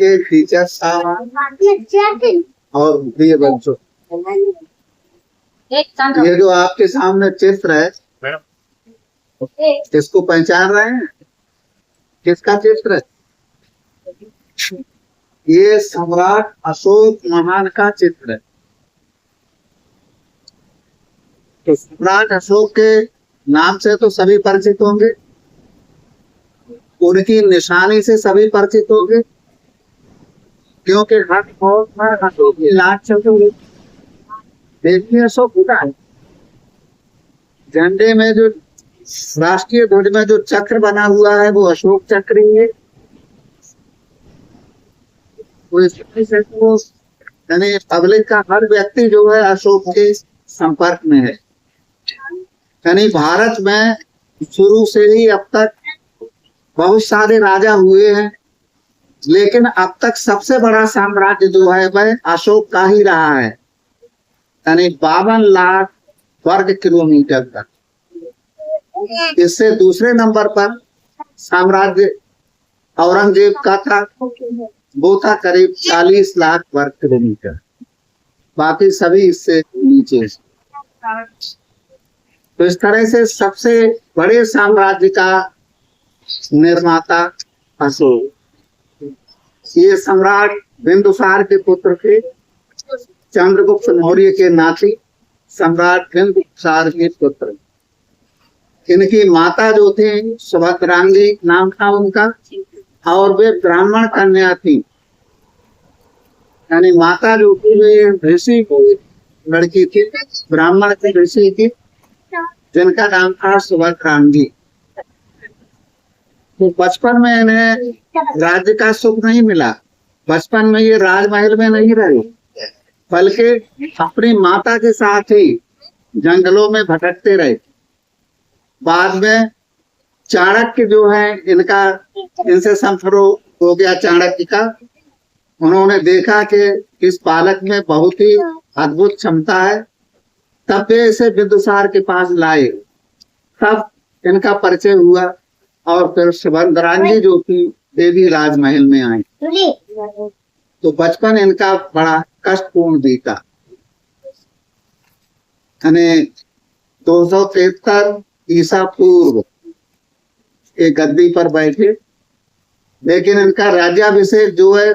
के टीचर साहब और प्रिय बच्चों, ये जो आपके सामने चित्र है, इसको पहचान रहे हैं? किसका चित्र है? ये सम्राट अशोक महान का चित्र है। तो सम्राट अशोक के नाम से तो सभी परिचित होंगे, उनकी निशानी से सभी परिचित होंगे, क्योंकि हर फौज में अशोक की लाट चलती हुई देखिए। अशोक होता है झंडे में, जो राष्ट्रीय ध्वज में जो चक्र बना हुआ है वो अशोक चक्र ही है। यानी पब्लिक का हर व्यक्ति जो है अशोक के संपर्क में है। यानी भारत में शुरू से ही अब तक बहुत सारे राजा हुए हैं, लेकिन अब तक सबसे बड़ा साम्राज्य जो है वह अशोक का ही रहा है। यानी 52 लाख वर्ग किलोमीटर तक। इससे दूसरे नंबर पर साम्राज्य औरंगजेब का था, वो था करीब 40 लाख वर्ग किलोमीटर। बाकी सभी इससे नीचे। तो इस तरह से सबसे बड़े साम्राज्य का निर्माता अशोक। ये सम्राट बिंदुसार के पुत्र थे, चंद्रगुप्त मौर्य के नाती सम्राट बिंदुसार के पुत्र। इनकी माता जो थी सुभद्रांगी नाम था उनका, और वे ब्राह्मण कन्या थी। यानी माता जो थी वे ऋषि की लड़की थी, ब्राह्मण की ऋषि की, जिनका नाम था सुभद्रांगी। तो बचपन में इन्हें राज्य का सुख नहीं मिला। बचपन में ये राजमहल में नहीं रहे, बल्कि अपनी माता के साथ ही जंगलों में भटकते रहे। बाद में चाणक्य जो है इनसे संपर्क हो गया चाणक्य का। उन्होंने देखा कि इस बालक में बहुत ही अद्भुत क्षमता है, तब वे इसे बिंदुसार के पास लाए। तब इनका परिचय हुआ और फिर सुभद्रांगी जो थी देवी राजमहल में आई। तो बचपन इनका बड़ा कष्टपूर्ण बीता। यानी 273 ईसा पूर्व एक गद्दी पर बैठे, लेकिन इनका राज्याभिषेक जो है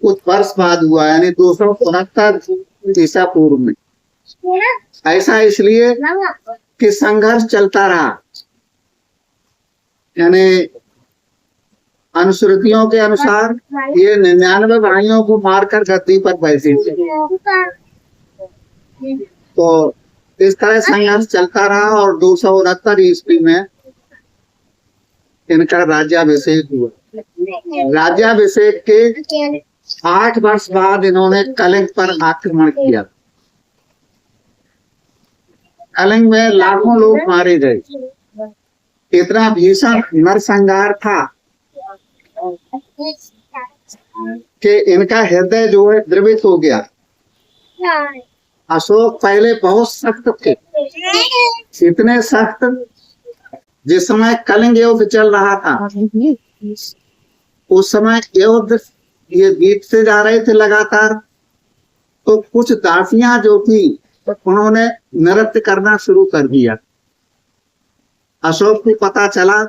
कुछ वर्ष बाद हुआ, यानी 269 ईसा पूर्व में। ऐसा इसलिए कि संघर्ष चलता रहा। यानी अनुश्रुतियों के अनुसार ये 99 भाइयों को मारकर गद्दी पर बैठे थे। तो इस तरह संघर्ष चलता रहा और 269 ईस्वी में इनका राज्याभिषेक हुआ। राज्याभिषेक के 8 वर्ष बाद इन्होंने कलिंग पर आक्रमण किया। कलिंग में लाखों लोग मारे गए। इतना भीषण नरसंहार था कि इनका हृदय जो है द्रवित हो गया। अशोक पहले बहुत सख्त थे, इतने सख्त, जिस समय कलिंग युद्ध चल रहा था उस समय युद्ध ये बीतते जा रहे थे लगातार। तो कुछ दासियां जो थी उन्होंने नृत्य करना शुरू कर दिया। अशोक को पता चला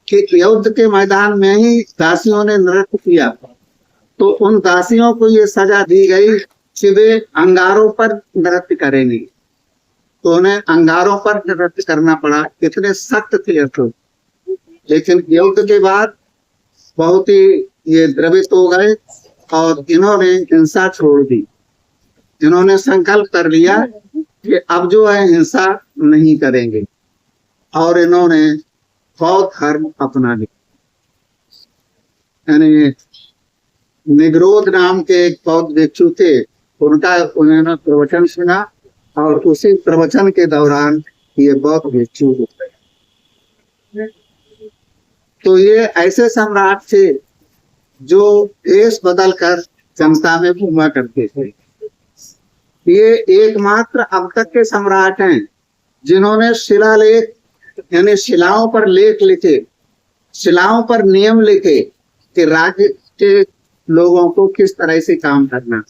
कि युद्ध के मैदान में ही दासियों ने नृत्य किया, तो उन दासियों को ये सजा दी गई कि वे अंगारों पर नृत्य करेंगी। तो उन्हें अंगारों पर नृत्य करना पड़ा। इतने सख्त थे अशोक। लेकिन युद्ध के बाद बहुत ही ये द्रवित हो गए और इन्होंने हिंसा छोड़ दी। इन्होंने संकल्प कर लिया कि अब जो है हिंसा नहीं करेंगे, और इन्होंने बौद्ध धर्म अपना लिया। यानी निग्रोध नाम के एक बौद्ध भिक्षु थे, उन्होंने प्रवचन सुना और उसी प्रवचन के दौरान ये बौद्ध भिक्षु हो गए। तो ये ऐसे सम्राट थे जो देश बदलकर जनता में घूमा करते थे। ये एकमात्र अब तक के सम्राट हैं जिन्होंने शिलालेख यानी शिलाओं पर लेख लिखे, शिलाओं पर नियम लिखे कि राज्य के लोगों को किस तरह से काम करना।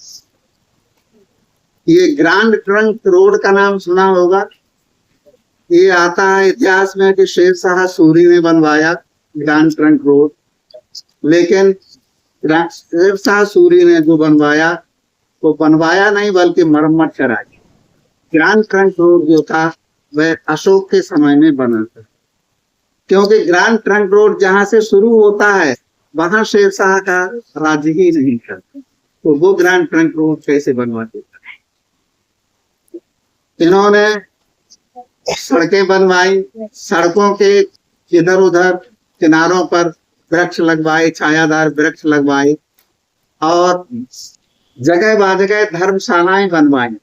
ये ग्रैंड ट्रंक रोड का नाम सुना होगा। ये आता है इतिहास में कि शेर शाह सूरी ने बनवाया ग्रैंड ट्रंक रोड, लेकिन शेर शाह सूरी ने जो बनवाया वो बनवाया नहीं बल्कि मरम्मत कराई। ग्रैंड ट्रंक रोड जो था वह अशोक के समय में बना था, क्योंकि ग्रैंड ट्रंक रोड जहां से शुरू होता है वहां शेर शाह का राज्य ही नहीं था, तो वो ग्रैंड ट्रंक रोड कैसे बनवाते। इन्होंने सड़कें बनवाई, सड़कों के इधर उधर किनारों पर वृक्ष लगवाए, छायादार वृक्ष लगवाए, और जगह बाजगह धर्मशालाएं बनवाई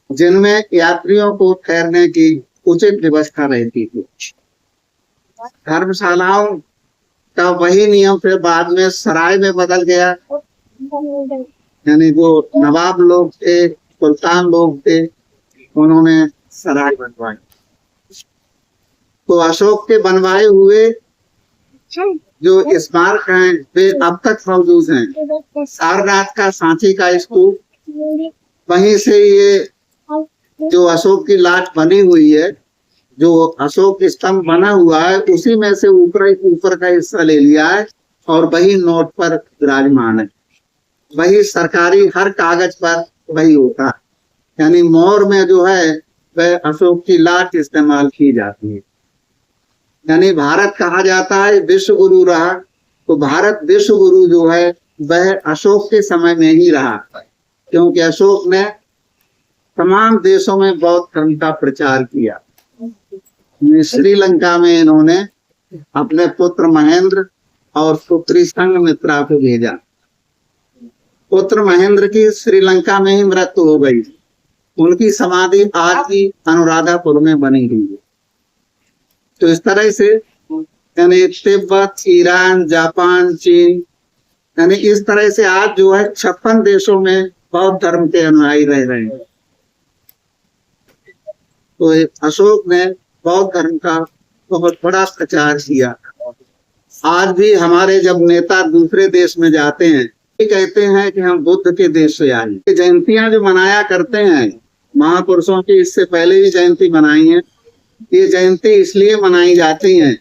जिनमें यात्रियों को ठहरने की उचित व्यवस्था रहती थी। धर्मशालाओं का वही नियम फिर बाद में सराय में बदल गया, यानी जो नवाब लोग थे, सुल्तान लोग थे, उन्होंने सराय बनवाई। तो अशोक के बनवाए हुए जो स्मारक हैं वे अब तक मौजूद हैं। सारनाथ का सांची का स्तूप, वहीं से ये जो अशोक की लाट बनी हुई है, जो अशोक स्तंभ बना हुआ है, उसी में से ऊपर का हिस्सा ले लिया है और वही नोट पर विराजमान है। वही सरकारी हर कागज पर वही होता है, यानी मोहर में जो है वह अशोक की लाट इस्तेमाल की जाती है। यानी भारत कहा जाता है विश्व गुरु रहा, तो भारत विश्व गुरु जो है वह अशोक के समय में ही रहा, क्योंकि अशोक ने तमाम देशों में बौद्ध धर्म का प्रचार किया। श्रीलंका में इन्होंने अपने पुत्र महेंद्र और पुत्री संघमित्रा को भेजा। पुत्र महेंद्र की श्रीलंका में ही मृत्यु हो गई। उनकी समाधि आज भी अनुराधापुर में बनी हुई है। तो इस तरह से यानी तिब्बत, ईरान, जापान, चीन, यानी इस तरह से आज जो है 56 देशों में बौद्ध धर्म के अनुयायी रह रहे हैं। तो अशोक ने बौद्ध धर्म का बहुत बड़ा प्रचार किया। आज भी हमारे जब नेता दूसरे देश में जाते हैं, ये कहते हैं कि हम बुद्ध के देश से आए। जयंतियां जो मनाया करते हैं महापुरुषों की, इससे पहले भी जयंती मनाई है। ये जयंती इसलिए मनाई जाती है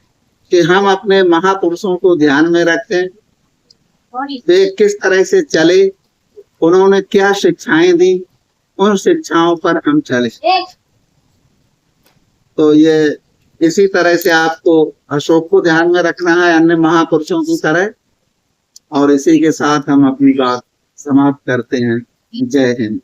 कि हम अपने महापुरुषों को ध्यान में रखें, वे किस तरह से चले, उन्होंने क्या शिक्षाएं दी, उन शिक्षाओं पर हम चले। तो ये इसी तरह से आपको अशोक को ध्यान में रखना है अन्य महापुरुषों की तरह। और इसी के साथ हम अपनी बात समाप्त करते हैं। जय हिंद।